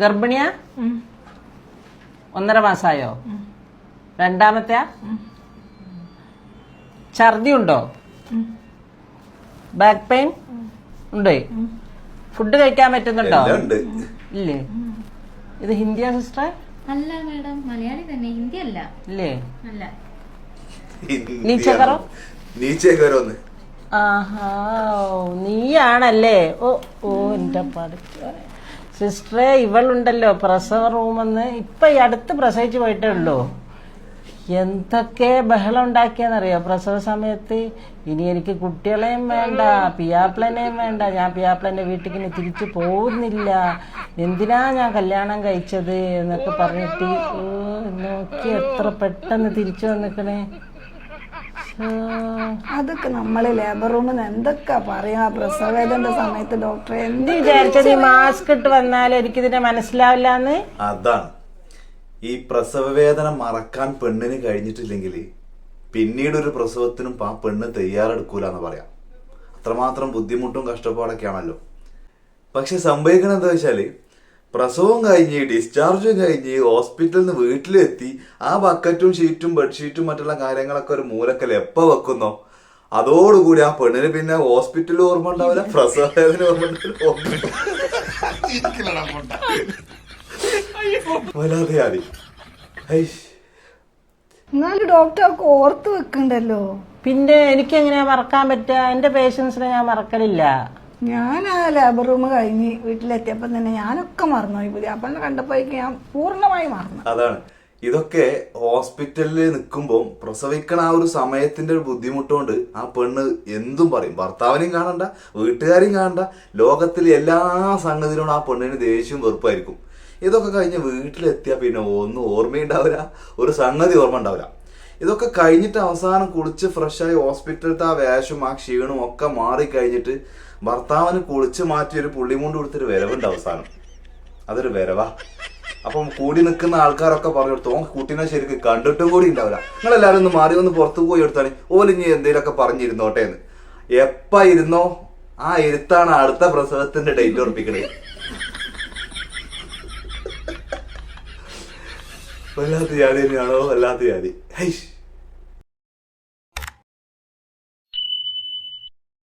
ഗർഭിണിയാ? 1.5 മാസമായോ? രണ്ടാമത്തെ? ഛർദി ഉണ്ടോ? ബാക്ക് പെയിൻ ഉണ്ട്? ഫുഡ് കഴിക്കാൻ പറ്റുന്നുണ്ടോ? ഇല്ലേ? ഇത് ഹിന്ദിയാ സിസ്റ്റർ? അല്ല മാഡം, മലയാളി തന്നെ, ഹിന്ദി അല്ല. ഇല്ലേ? അല്ല. നീച്ചേക്കറോന്ന്. ആഹാ, നീയാണല്ലേ? ഓ ഓ, എന്റെ പഠിച്ച സിസ്റ്ററെ, ഇവളുണ്ടല്ലോ പ്രസവ റൂമെന്ന് ഇപ്പൊ ഈ അടുത്ത് പ്രസവിച്ചു പോയിട്ടേ ഉള്ളൂ. എന്തൊക്കെ ബഹളം ഉണ്ടാക്കിയെന്നറിയോ പ്രസവ സമയത്ത്. ഇനി എനിക്ക് കുട്ടികളെയും വേണ്ട, പിയാപ്ലനെയും വേണ്ട, ഞാൻ പിയാപ്ലന്റെ വീട്ടിൽ ഇനി തിരിച്ചു പോകുന്നില്ല, എന്തിനാ ഞാൻ കല്യാണം കഴിച്ചത് എന്നൊക്കെ പറഞ്ഞിട്ട് നോക്കി എത്ര പെട്ടെന്ന് തിരിച്ചു വന്നിക്കണേ. അതൊക്കെ നമ്മള് ലേബർ റൂമിൽ എന്തൊക്കെ പറയാ പ്രസവവേദന്റെ സമയത്ത് ഡോക്ടറെ. എന്ത് വിചാരിച്ചത് ഈ മാസ്ക് ഇട്ട് വന്നാൽ എനിക്കിതിനെ മനസ്സിലാവില്ലാന്ന്? അതാണ് ഈ പ്രസവ വേദന മറക്കാൻ പെണ്ണിന് കഴിഞ്ഞിട്ടില്ലെങ്കിൽ പിന്നീട് ഒരു പ്രസവത്തിനും ആ പെണ്ണ് തയ്യാറെടുക്കൂലെന്ന് പറയാം. അത്രമാത്രം ബുദ്ധിമുട്ടും കഷ്ടപ്പാടൊക്കെയാണല്ലോ. പക്ഷെ സംഭവിക്കണം എന്താ വെച്ചാല്, പ്രസവം കഴിഞ്ഞ് ഡിസ്ചാർജും കഴിഞ്ഞ് ഹോസ്പിറ്റലിൽ നിന്ന് വീട്ടിലെത്തി ആ ബക്കറ്റും ഷീറ്റും ബെഡ്ഷീറ്റും മറ്റുള്ള കാര്യങ്ങളൊക്കെ ഒരു മൂലക്കൽ എപ്പോ വെക്കുന്നോ അതോടുകൂടി ആ പെണ്ണിന് പിന്നെ ഹോസ്പിറ്റലിൽ ഓർമ്മ ഉണ്ടാവില്ല, പ്രസവ വേദന ഓർമ്മ വല്ലാതെ. എന്നാലും ഡോക്ടർക്ക് ഓർത്ത് വെക്കണ്ടല്ലോ. പിന്നെ എനിക്ക് എങ്ങനെയാ മറക്കാൻ പറ്റുക? എന്റെ പേഷ്യൻസിനെ ഞാൻ മറക്കലില്ല. ഞാൻ ആ ലേബർ റൂം കഴിഞ്ഞ് വീട്ടിലെത്തിയപ്പോ തന്നെ ഞാനൊക്കെ മറന്നുപോയി. പുതിയ അപ്പനെ കണ്ടപ്പോഴേക്ക് ഞാൻ പൂർണ്ണമായി മറന്നു. അതാണ് ഇതൊക്കെ ഹോസ്പിറ്റലിൽ നിൽക്കുമ്പോൾ പ്രസവിക്കണ ആ ഒരു സമയത്തിന്റെ ഒരു ബുദ്ധിമുട്ടുകൊണ്ട് ആ പെണ്ണ് എന്തും പറയും. ഭർത്താവിനെയും കാണണ്ട, വീട്ടുകാരെയും കാണണ്ട, ലോകത്തിലെ എല്ലാ സംഗതിയിലും ആ പെണ്ണിന് ദേഷ്യവും വെറുപ്പായിരിക്കും. ഇതൊക്കെ കഴിഞ്ഞ് വീട്ടിലെത്തിയാ പിന്നെ ഒന്നും ഓർമ്മയുണ്ടാവില്ല, ഒരു സംഗതി ഓർമ്മ ഉണ്ടാവില്ല. ഇതൊക്കെ കഴിഞ്ഞിട്ട് അവസാനം കുളിച്ച് ഫ്രഷായി ഹോസ്പിറ്റലത്തെ ആ വേഷവും ആ ക്ഷീണവും ഒക്കെ മാറിക്കഴിഞ്ഞിട്ട് ഭർത്താവിന് കുളിച്ച് മാറ്റി ഒരു പുള്ളിമുണ്ട് കൊടുത്തൊരു വരവുണ്ട് അവസാനം. അതൊരു വരവാ. അപ്പം കൂടി നിൽക്കുന്ന ആൾക്കാരൊക്കെ പറഞ്ഞു കൊടുത്തു, കുട്ടീനെ ശരിക്കും കണ്ടിട്ടും കൂടി ഉണ്ടാവില്ല, നിങ്ങളെല്ലാരും ഒന്ന് മാറി ഒന്ന് പുറത്തു പോയി എടുത്താണ് ഓലിഞ്ഞ് എന്തെങ്കിലുമൊക്കെ പറഞ്ഞിരുന്നോട്ടെ എന്ന്. എപ്പ ഇരുന്നോ ആ ഇരുത്താണ് അടുത്ത പ്രസവത്തിന്റെ ഡേറ്റ് ഉറപ്പിക്കണത്. വല്ലാത്ത ജാതി തന്നെയാണോ? വല്ലാത്ത ജാതി.